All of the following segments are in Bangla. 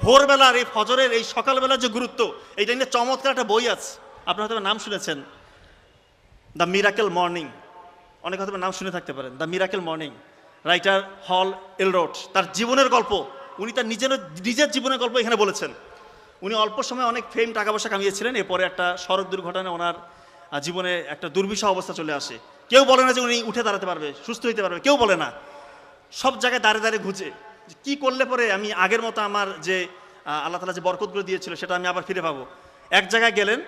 ভোরবেলার এই ফজরের এই সকালবেলার যে গুরুত্ব, এইটা নিয়ে চমৎকার একটা বই আছে, আপনারা হয়তো নাম শুনেছেন, দ্য মিরাকেল মর্নিং। অনেকে হয়তো নাম শুনে থাকতে পারেন, দ্য মিরাকেল মর্নিং। রাইটার হল এলরোড, তার জীবনের গল্প, উনি তার নিজের জীবনের গল্প এখানে বলেছেন। উনি অল্প সময় অনেক ফেম, টাকা পয়সা কামিয়েছিলেন। এরপরে একটা সড়ক দুর্ঘটনায় ওনার জীবনে একটা দুর্বিষহ অবস্থা চলে আসে। কেউ বলে না যে উনি উঠে দাঁড়াতে পারবে, সুস্থ হইতে পারবে, কেউ বলে না। সব জায়গায় দাঁড়িয়ে দাঁড়িয়ে ঘুচে কি করলে পরে আমি আগের মতো আমার যে আল্লাহ তাআলা যে বরকতগুলো দিয়েছিল সেটা আমি আবার ফিরে পাবো। এক জায়গায় গেলেন,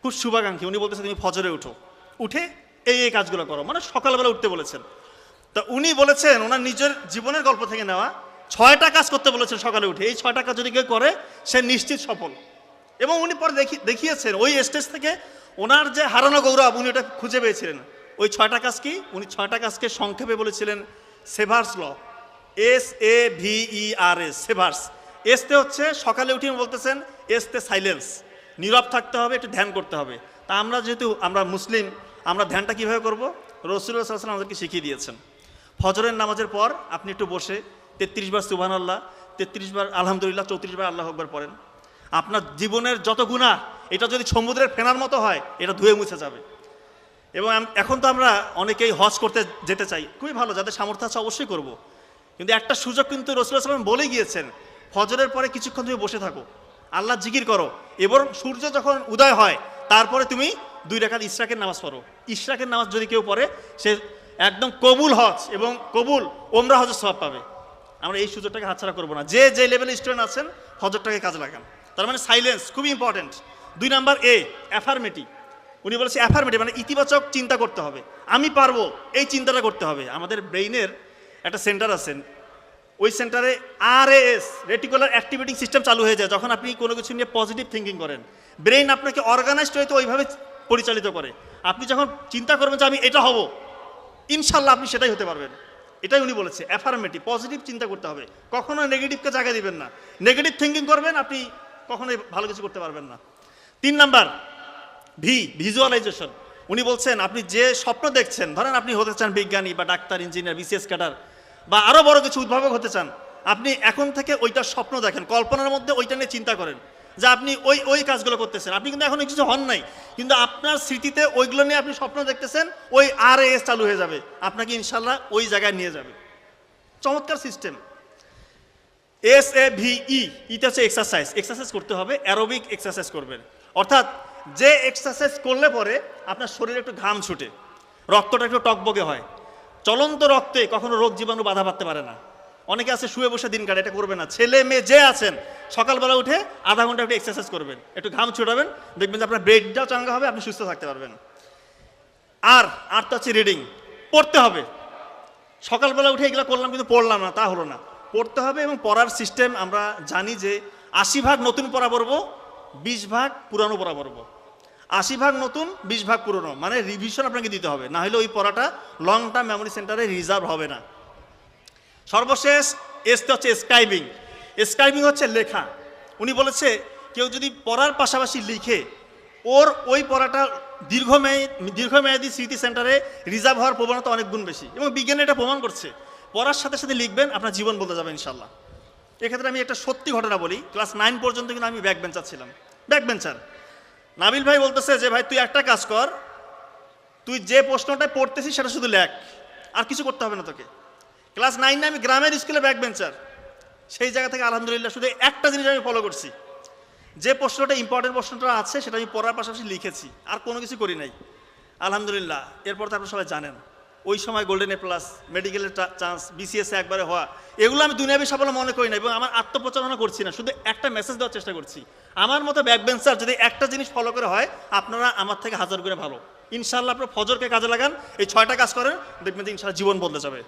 খুব শুভাকাঙ্ক্ষী, উনি বলতেছে তুমি ফজরে উঠো, উঠে এই কাজগুলো করো, মানে সকালবেলা উঠতে বলেছেন। তা উনি বলেছেন ওনার নিজের জীবনের গল্প থেকে নেওয়া 6টা কাজ করতে বলেছেন সকালে উঠে। এই 6টা কাজ যদি কেউ করে সে নিশ্চিত সফল। এবং উনি পরে দেখিয়েছেন ওই স্টেজ থেকে ওনার যে হারানো গৌরব, উনি ওটা খুঁজে পেয়েছিলেন। ওই 6টা কাজ কি? উনি 6টা কাজকে সংক্ষেপে বলেছিলেন সেভার্স ল, SAVERS, সেভার্স। এসতে হচ্ছে সকালে উঠে বলতেছেন, এসতে সাইলেন্স, নীরব থাকতে হবে, একটু ধ্যান করতে হবে। তা আমরা যেহেতু আমরা মুসলিম, আমরা ধ্যানটা কীভাবে করবো? রাসূলুল্লাহ সাল্লাল্লাহু আলাইহি ওয়াসাল্লাম আমাদেরকে শিখিয়ে দিয়েছেন। ফজরের নামাজের পর আপনি একটু বসে 33 বার সুবহানাল্লাহ, 33 বার আলহামদুলিল্লাহ, 34 বার আল্লাহু আকবার পড়েন। আপনার জীবনের যত গুনাহ, এটা যদি সমুদ্রের ফেনার মতো হয়, এটা ধুয়ে মুছে যাবে। এবং এখন তো আমরা অনেকেই হজ করতে যেতে চাই, খুবই ভালো, যাদের সামর্থ্য আছে অবশ্যই করব। কিন্তু একটা সুযোগ কিন্তু রাসূলুল্লাহ সাল্লাল্লাহু আলাইহি ওয়াসাল্লাম বলে গিয়েছেন, ফজরের পরে কিছুক্ষণ তুমি বসে থাকো, আল্লাহ জিকির করো, এবং সূর্য যখন উদয় হয় তারপরে তুমি 2 রাকাত ইশরাকের নামাজ পড়ো। ইশরাকের নামাজ যদি কেউ পড়ে সে একদম কবুল হজ এবং কবুল ওমরা হজের সওয়াব পাবে। আমরা এই সুযোগটাকে হাতছাড়া করবো না। যে যে লেভেলে স্টুডেন্ট আছেন ফজরটাকে কাজে লাগান। তার মানে সাইলেন্স খুবই ইম্পর্টেন্ট। 2 number affirmative. উনি বলেছে অ্যাফার্মেটিভ মানে ইতিবাচক চিন্তা করতে হবে, আমি পারবো, এই চিন্তাটা করতে হবে। আমাদের ব্রেইনের একটা সেন্টার আছে, ওই সেন্টারে RAS, রেটিকুলার অ্যাক্টিভেটিং সিস্টেম চালু হয়ে যায় যখন আপনি কোনো কিছু নিয়ে পজিটিভ থিঙ্কিং করেন। ব্রেইন আপনাকে অর্গানাইজড হয়তো ওইভাবে পরিচালিত করে। আপনি যখন চিন্তা করবেন যে আমি এটা হব, ইনশাল্লাহ আপনি সেটাই হতে পারবেন। এটাই উনি বলেছে, অ্যাফার্মেটিভ, পজিটিভ চিন্তা করতে হবে, কখনো নেগেটিভকে জায়গা দিবেন না। নেগেটিভ থিঙ্কিং করবেন, আপনি কখনোই ভালো কিছু করতে পারবেন না। 3 নাম্বার ভিজুয়ালাইজেশন। উনি বলছেন আপনি যে স্বপ্ন দেখছেন, ধরেন আপনি হতে চান বিজ্ঞানী বা ডাক্তার, ইঞ্জিনিয়ার, BCS ক্যাডার বা আরও বড় কিছু উদ্ভাবক হতে চান, আপনি এখন থেকে ওইটার স্বপ্ন দেখেন, কল্পনার মধ্যে ওইটা নিয়ে চিন্তা করেন যে আপনি ওই কাজগুলো করতেছেন। আপনি কিন্তু এখন কিছু হন নাই, কিন্তু আপনার স্মৃতিতে ওইগুলো নিয়ে আপনি স্বপ্ন দেখতেছেন, ওই RAS চালু হয়ে যাবে, আপনাকে ইনশাল্লাহ ওই জায়গায় নিয়ে যাবে। চমৎকার সিস্টেম। SAVE, এটা হচ্ছে এক্সারসাইজ করতে হবে, অ্যারোবিক এক্সারসাইজ করবেন। অর্থাৎ যে এক্সারসাইজ করলে পরে আপনার শরীরে একটু ঘাম ছুটে, রক্তটা একটু টকবগে হয়, চলন্ত রক্তে কখনো রোগ জীবাণু বাধা পারতে পারে না। অনেকে আছে শুয়ে বসে দিন কাটে, এটা করবে না। ছেলে মেয়ে যে আছেন সকালবেলা উঠে আধা ঘন্টা একটু এক্সারসাইজ করবেন, একটু ঘাম ছুটাবেন, দেখবেন যে আপনার ব্রেনটাও চাঙ্গা হবে, আপনি সুস্থ থাকতে পারবেন। আর তো হচ্ছে রিডিং, পড়তে হবে। সকালবেলা উঠে এগুলো করলাম কিন্তু পড়লাম না, তা হলো না। পড়তে হবে, এবং পড়ার সিস্টেম আমরা জানি যে 80 ভাগ নতুন পড়া পড়বো, 20 ভাগ পুরানো পড়া পড়বো। 80 ভাগ নতুন, 20 ভাগ পুরনো, মানে রিভিশন আপনাকে দিতে হবে, না হলে ওই পড়াটা লং টার্ম মেমোরি সেন্টারে রিজার্ভ হবে না। সর্বশেষ এসতে হচ্ছে স্ক্রাইবিং। স্ক্রাইবিং হচ্ছে লেখা। উনি বলেছে কেউ যদি পড়ার পাশাপাশি লিখে, ওর ওই পড়াটা দীর্ঘমেয়াদী স্মৃতি সেন্টারে রিজার্ভ হওয়ার প্রবণতা অনেক গুণ বেশি, এবং বিজ্ঞানে এটা প্রমাণ করছে। পড়ার সাথে সাথে লিখবেন, আপনার জীবন বদলে যাবে ইনশাল্লাহ। এক্ষেত্রে আমি একটা সত্যি ঘটনা বলি। ক্লাস 9 পর্যন্ত কিন্তু আমি ব্যাক বেঞ্চার ছিলাম। Back bencher. নাবিল ভাই বলতেছে যে ভাই তুই একটা কাজ কর, তুই যে প্রশ্নটা পড়তেছিস সেটা শুধু লেখ, আর কিছু করতে হবে না তোকে। ক্লাস 9 আমি গ্রামের স্কুলে ব্যাক বেঞ্চার। সেই জায়গা থেকে আলহামদুলিল্লাহ শুধু একটা জিনিস আমি ফলো করছি, যে প্রশ্নটা ইম্পর্টেন্ট প্রশ্নটা আছে সেটা আমি পড়ার পাশাপাশি লিখেছি, আর কোনো কিছু করি নাই আলহামদুলিল্লাহ। এরপর তো আপনারা সবাই জানেন ওই সময় গোল্ডেন A+, মেডিকেলের চান্স, BCS একবারে হওয়া, এগুলো আমি দুনিয়াবি সাফল্য মনে করি না, এবং আমার আত্মপ্রচারণা করছি না, শুধু একটা মেসেজ দেওয়ার চেষ্টা করছি। আমার মতো ব্যাক বেঞ্চার যদি একটা জিনিস ফলো করে হয়, আপনারা আমার থেকে 1000 গুণে ভালো। ইনশাআল্লাহ আপনারা ফজরকে কাজে লাগান, এই 6টা কাজ করেন, দেখবেন যে ইনশাআল্লাহ জীবন বদলে যাবে।